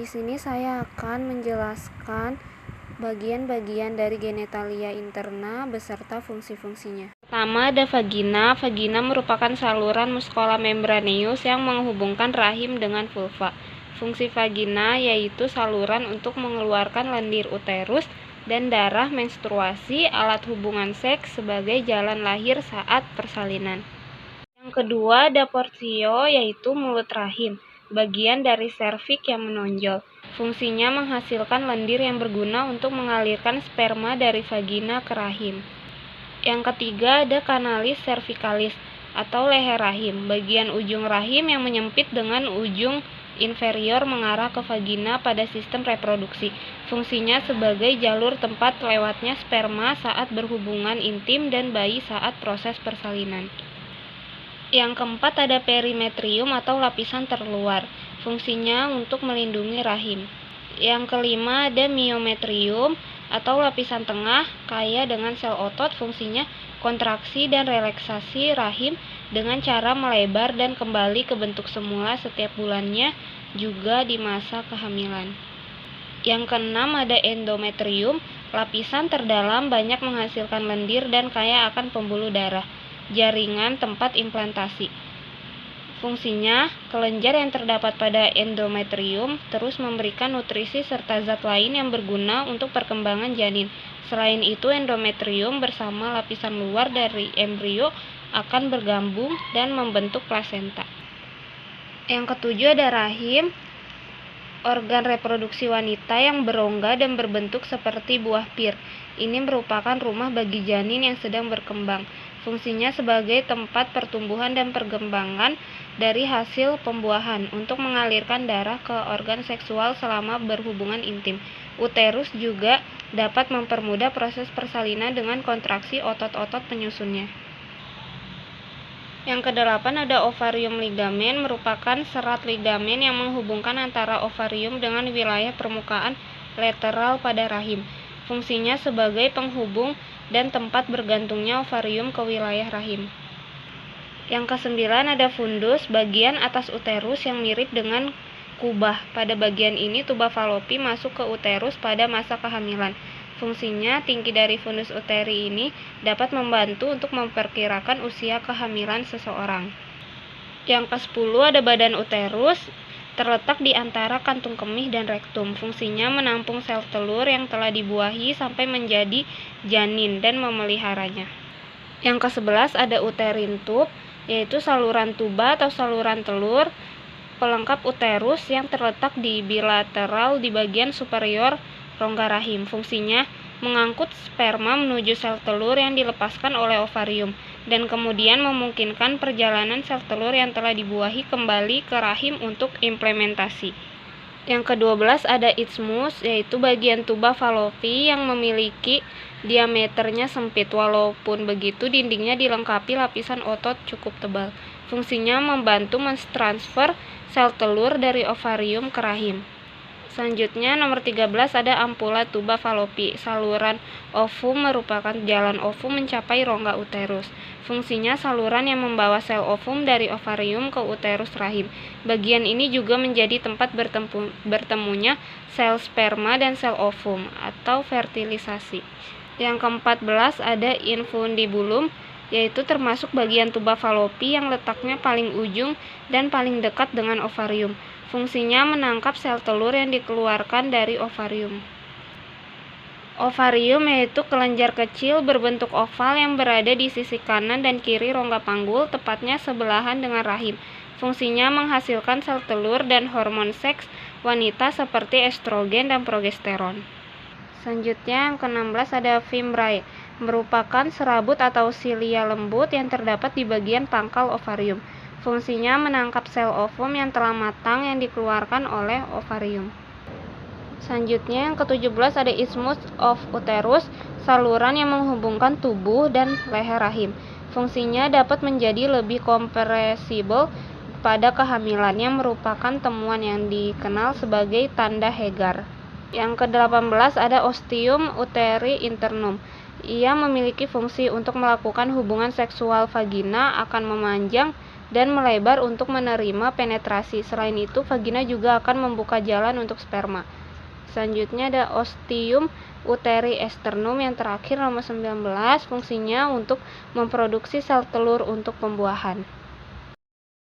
Di sini saya akan menjelaskan bagian-bagian dari genitalia interna beserta fungsi-fungsinya. Pertama ada vagina. Vagina merupakan saluran muscola membraneus yang menghubungkan rahim dengan vulva. Fungsi vagina yaitu saluran untuk mengeluarkan lendir uterus dan darah menstruasi, alat hubungan seks sebagai jalan lahir saat persalinan. Yang kedua ada portio, yaitu mulut rahim, bagian dari serviks yang menonjol. Fungsinya menghasilkan lendir yang berguna untuk mengalirkan sperma dari vagina ke rahim. Yang ketiga ada kanalis cervicalis atau leher rahim, bagian ujung rahim yang menyempit dengan ujung inferior mengarah ke vagina pada sistem reproduksi. Fungsinya sebagai jalur tempat lewatnya sperma saat berhubungan intim dan bayi saat proses persalinan. Yang keempat ada perimetrium atau lapisan terluar, fungsinya untuk melindungi rahim. Yang kelima ada myometrium atau lapisan tengah, kaya dengan sel otot, fungsinya kontraksi dan relaksasi rahim dengan cara melebar dan kembali ke bentuk semula setiap bulannya, juga di masa kehamilan. Yang keenam ada endometrium, lapisan terdalam banyak menghasilkan lendir dan kaya akan pembuluh darah, jaringan tempat implantasi. Fungsinya, kelenjar yang terdapat pada endometrium terus memberikan nutrisi serta zat lain yang berguna untuk perkembangan janin. Selain itu, endometrium bersama lapisan luar dari embrio akan bergabung dan membentuk plasenta. Yang ketujuh ada rahim, organ reproduksi wanita yang berongga dan berbentuk seperti buah pir. Ini merupakan rumah bagi janin yang sedang berkembang. Fungsinya sebagai tempat pertumbuhan dan perkembangan dari hasil pembuahan untuk mengalirkan darah ke organ seksual selama berhubungan intim. Uterus juga dapat mempermudah proses persalinan dengan kontraksi otot-otot penyusunnya. Yang kedelapan ada ovarium ligamen, merupakan serat ligamen yang menghubungkan antara ovarium dengan wilayah permukaan lateral pada rahim. Fungsinya sebagai penghubung dan tempat bergantungnya ovarium ke wilayah rahim. Yang kesembilan ada fundus, bagian atas uterus yang mirip dengan kubah. Pada bagian ini tuba falopi masuk ke uterus pada masa kehamilan. Fungsinya, tinggi dari fundus uteri ini dapat membantu untuk memperkirakan usia kehamilan seseorang. Yang ke-10 ada badan uterus, terletak di antara kantung kemih dan rektum. Fungsinya menampung sel telur yang telah dibuahi sampai menjadi janin dan memeliharanya. Yang ke-11 ada uterine tube, yaitu saluran tuba atau saluran telur pelengkap uterus yang terletak di bilateral di bagian superior rongga rahim. Fungsinya mengangkut sperma menuju sel telur yang dilepaskan oleh ovarium dan kemudian memungkinkan perjalanan sel telur yang telah dibuahi kembali ke rahim untuk implementasi. Yang ke-12 ada isthmus, yaitu bagian tuba falopi yang memiliki diameternya sempit. Walaupun begitu, dindingnya dilengkapi lapisan otot cukup tebal. Fungsinya membantu mentransfer sel telur dari ovarium ke rahim. Selanjutnya nomor 13 ada ampula tuba falopi. Saluran ovum merupakan jalan ovum mencapai rongga uterus. Fungsinya saluran yang membawa sel ovum dari ovarium ke uterus rahim. Bagian ini juga menjadi tempat bertemunya sel sperma dan sel ovum atau fertilisasi. Yang ke-14 ada infundibulum, yaitu termasuk bagian tuba falopi yang letaknya paling ujung dan paling dekat dengan ovarium. Fungsinya menangkap sel telur yang dikeluarkan dari ovarium. Ovarium yaitu kelenjar kecil berbentuk oval yang berada di sisi kanan dan kiri rongga panggul, tepatnya sebelahan dengan rahim. Fungsinya menghasilkan sel telur dan hormon seks wanita seperti estrogen dan progesteron. Selanjutnya yang ke-16 ada fimbriae, merupakan serabut atau silia lembut yang terdapat di bagian pangkal ovarium. Fungsinya menangkap sel ovum yang telah matang yang dikeluarkan oleh ovarium. Selanjutnya yang ke-17 ada isthmus of uterus, saluran yang menghubungkan tubuh dan leher rahim. Fungsinya dapat menjadi lebih kompresibel pada kehamilan yang merupakan temuan yang dikenal sebagai tanda Hegar. Yang ke-18 ada ostium uteri internum. Ia memiliki fungsi untuk melakukan hubungan seksual vagina akan memanjang dan melebar untuk menerima penetrasi. Selain itu, vagina juga akan membuka jalan untuk sperma. Selanjutnya ada ostium uteri externum yang terakhir nomor 19, fungsinya untuk memproduksi sel telur untuk pembuahan.